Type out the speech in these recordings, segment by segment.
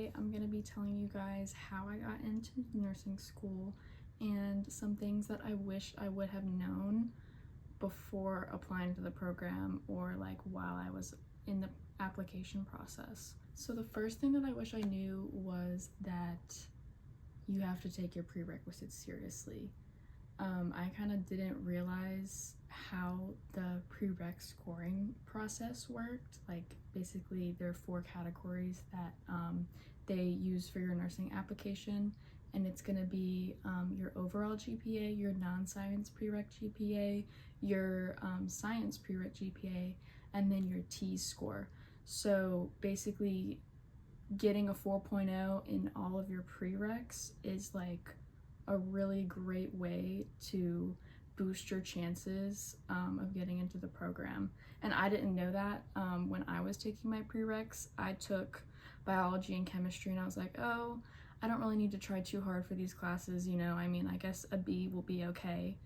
today I'm going to be telling you guys how I got into nursing school and some things that I wish I would have known before applying to the program or like while I was in the application process. So the first thing that I wish I knew was that you have to take your prerequisites seriously. I kind of didn't realize how the prereq scoring process worked. Like basically there are 4 categories that they use for your nursing application, and it's going to be your overall GPA, your non-science prereq GPA, your science prereq GPA, and then your T score. So basically getting a 4.0 in all of your prereqs is like a really great way to boost your chances of getting into the program. And I didn't know that when I was taking my prereqs. I took biology and chemistry and I was like, oh, I don't really need to try too hard for these classes, you know, I mean, I guess a B will be okay.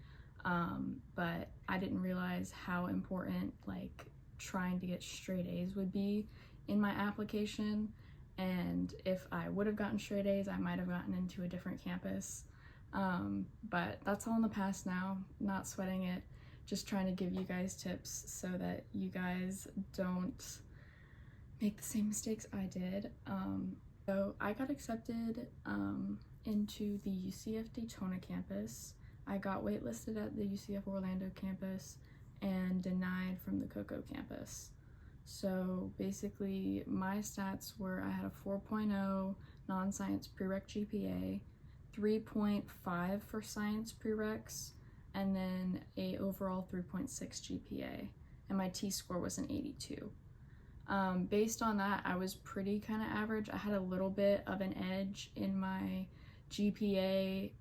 But I didn't realize how important like trying to get straight A's would be in my application. And if I would have gotten straight A's, I might have gotten into a different campus. But that's all in the past now, not sweating it, just trying to give you guys tips so that you guys don't make the same mistakes I did. So I got accepted into the UCF Daytona campus. I got waitlisted at the UCF Orlando campus and denied from the Cocoa campus. So basically my stats were I had a 4.0 non-science prereq GPA, 3.5 for science prereqs, and then a overall 3.6 GPA, and my T score was an 82. Based on that, I was pretty kind of average. I had a little bit of an edge in my GPA,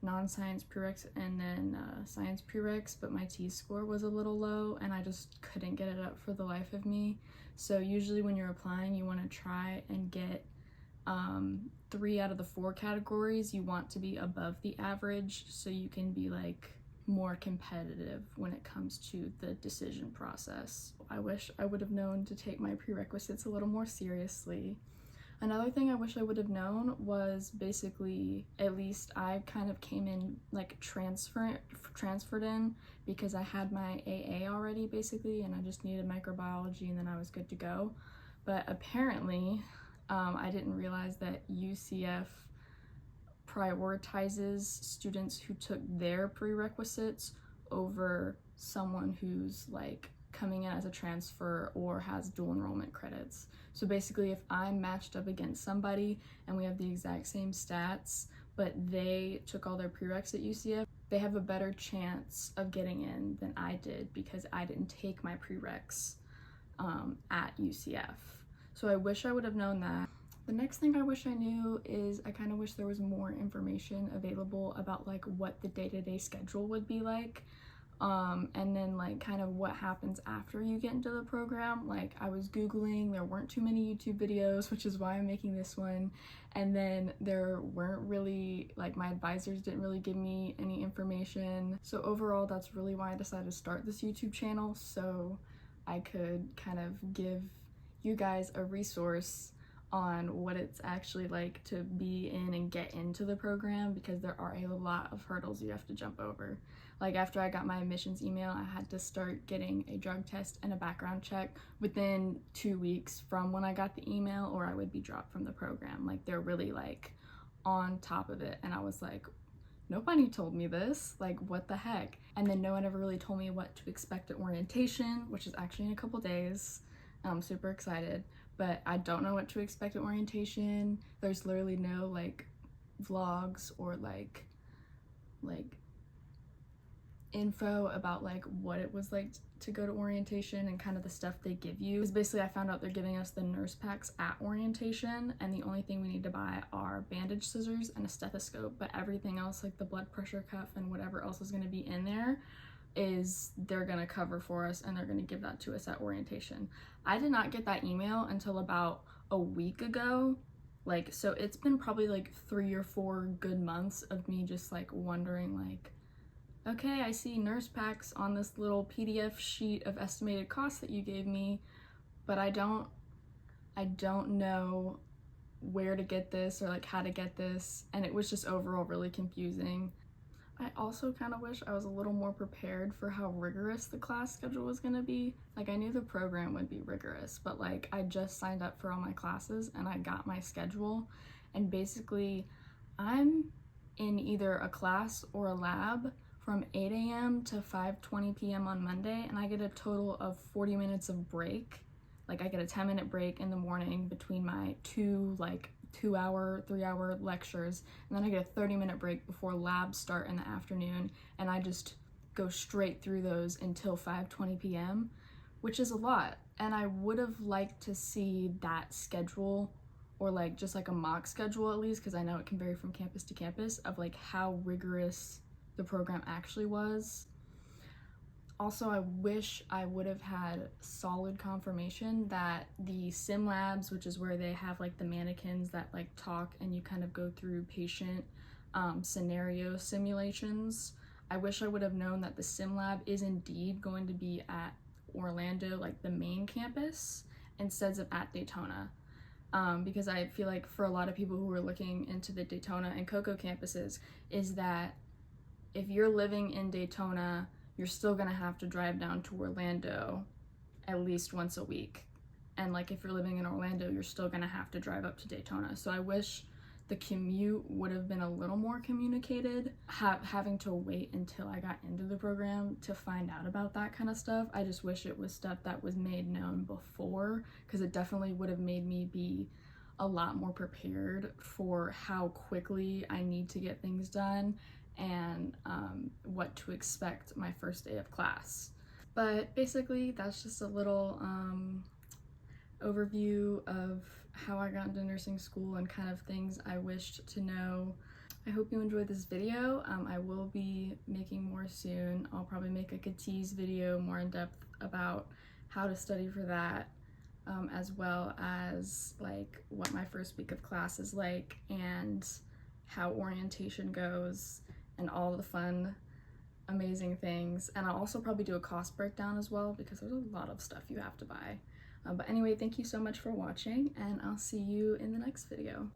non-science prereqs, and then science prereqs, but my T score was a little low and I just couldn't get it up for the life of me. So usually when you're applying, you want to try and get 3 out of the 4 categories. You want to be above the average so you can be like more competitive when it comes to the decision process. I wish I would have known to take my prerequisites a little more seriously. Another thing I wish I would have known was basically, at least I kind of came in like transferred in because I had my AA already basically, and I just needed microbiology and then I was good to go. But apparently I didn't realize that UCF prioritizes students who took their prerequisites over someone who's like coming in as a transfer or has dual enrollment credits. So basically if I'm matched up against somebody and we have the exact same stats, but they took all their prereqs at UCF, they have a better chance of getting in than I did because I didn't take my prereqs at UCF. So I wish I would have known that. The next thing I wish I knew is I kind of wish there was more information available about like what the day-to-day schedule would be like. And then like kind of what happens after you get into the program. Like I was Googling, there weren't too many YouTube videos, which is why I'm making this one. And then there weren't really, like my advisors didn't really give me any information. So overall, that's really why I decided to start this YouTube channel, so I could kind of give you guys a resource on what it's actually like to be in and get into the program, because there are a lot of hurdles you have to jump over. Like after I got my admissions email, I had to start getting a drug test and a background check within 2 weeks from when I got the email, or I would be dropped from the program. Like they're really like on top of it, and I was like, nobody told me this, like what the heck? And then no one ever really told me what to expect at orientation, which is actually in a couple days. I'm super excited, but I don't know what to expect at orientation. There's literally no like vlogs or like info about like what it was like to go to orientation and kind of the stuff they give you. Because basically I found out they're giving us the nurse packs at orientation, and the only thing we need to buy are bandage scissors and a stethoscope, but everything else like the blood pressure cuff and whatever else is going to be in there is they're gonna cover for us, and they're gonna give that to us at orientation. I did not get that email until about a week ago. Like, so it's been probably like 3 or 4 good months of me just like wondering like, okay, I see nurse packs on this little PDF sheet of estimated costs that you gave me, but I don't know where to get this or like how to get this, and it was just overall really confusing. I also kind of wish I was a little more prepared for how rigorous the class schedule was going to be. Like, I knew the program would be rigorous, but like I just signed up for all my classes and I got my schedule, and basically I'm in either a class or a lab from 8 a.m. to 5:20 p.m. on Monday, and I get a total of 40 minutes of break. Like, I get a 10-minute break in the morning between my two 2-hour, 3-hour lectures, and then I get a 30-minute break before labs start in the afternoon, and I just go straight through those until 5:20 p.m., which is a lot. And I would have liked to see that schedule, or like just like a mock schedule at least, because I know it can vary from campus to campus, of like how rigorous the program actually was. Also, I wish I would have had solid confirmation that the sim labs, which is where they have like the mannequins that like talk and you kind of go through patient scenario simulations, I wish I would have known that the sim lab is indeed going to be at Orlando, like the main campus, instead of at Daytona. Because I feel like for a lot of people who are looking into the Daytona and Cocoa campuses, is that if you're living in Daytona, you're still gonna have to drive down to Orlando at least once a week. And like if you're living in Orlando, you're still gonna have to drive up to Daytona. So I wish the commute would have been a little more communicated. Having to wait until I got into the program to find out about that kind of stuff, I just wish it was stuff that was made known before, because it definitely would have made me be a lot more prepared for how quickly I need to get things done and what to expect my first day of class. But basically, that's just a little overview of how I got into nursing school and kind of things I wished to know. I hope you enjoyed this video. I will be making more soon. I'll probably make like a tease video more in depth about how to study for that, as well as like what my first week of class is like and how orientation goes and all the fun, amazing things. And I'll also probably do a cost breakdown as well, because there's a lot of stuff you have to buy. But anyway, thank you so much for watching, and I'll see you in the next video.